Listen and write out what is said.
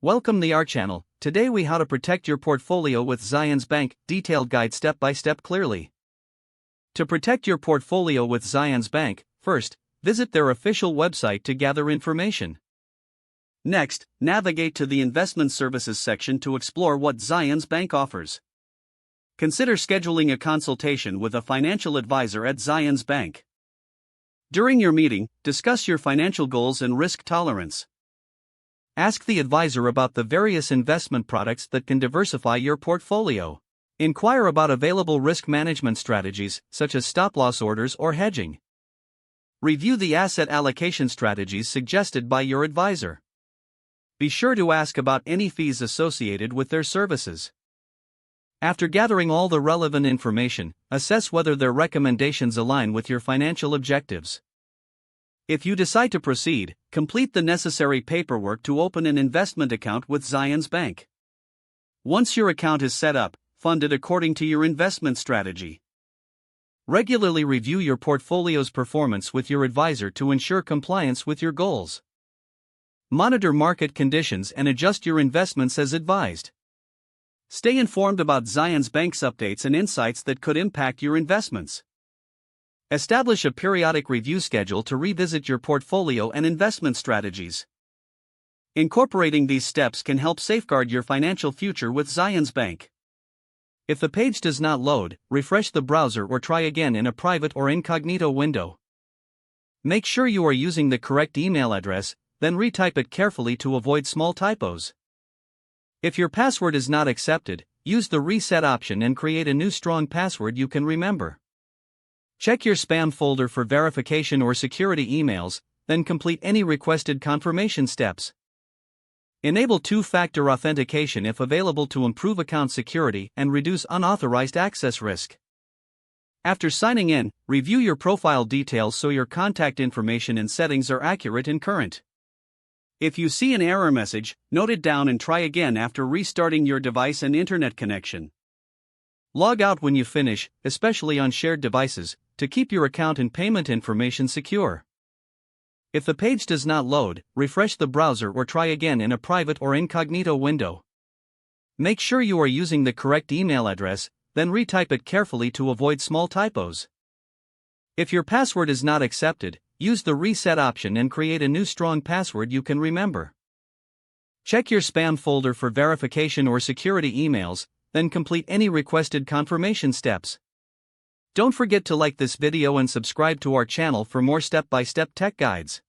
Welcome to our channel. Today we how to protect your portfolio with Zions Bank, detailed guide step by step clearly. To protect your portfolio with Zions Bank, first, visit their official website to gather information. Next, navigate to the Investment Services section to explore what Zions Bank offers. Consider scheduling a consultation with a financial advisor at Zions Bank. During your meeting, discuss your financial goals and risk tolerance. Ask the advisor about the various investment products that can diversify your portfolio. Inquire about available risk management strategies, such as stop-loss orders or hedging. Review the asset allocation strategies suggested by your advisor. Be sure to ask about any fees associated with their services. After gathering all the relevant information, assess whether their recommendations align with your financial objectives. If you decide to proceed, complete the necessary paperwork to open an investment account with Zions Bank. Once your account is set up, fund it according to your investment strategy. Regularly review your portfolio's performance with your advisor to ensure compliance with your goals. Monitor market conditions and adjust your investments as advised. Stay informed about Zions Bank's updates and insights that could impact your investments. Establish a periodic review schedule to revisit your portfolio and investment strategies. Incorporating these steps can help safeguard your financial future with Zions Bank. If the page does not load, refresh the browser or try again in a private or incognito window. Make sure you are using the correct email address, then retype it carefully to avoid small typos. If your password is not accepted, use the reset option and create a new strong password you can remember. Check your spam folder for verification or security emails, then complete any requested confirmation steps. Enable two-factor authentication if available to improve account security and reduce unauthorized access risk. After signing in, review your profile details so your contact information and settings are accurate and current. If you see an error message, note it down and try again after restarting your device and internet connection. Log out when you finish, especially on shared devices, to keep your account and payment information secure. If the page does not load, refresh the browser or try again in a private or incognito window. Make sure you are using the correct email address, then retype it carefully to avoid small typos. If your password is not accepted, use the reset option and create a new strong password you can remember. Check your spam folder for verification or security emails, then complete any requested confirmation steps. Don't forget to like this video and subscribe to our channel for more step-by-step tech guides.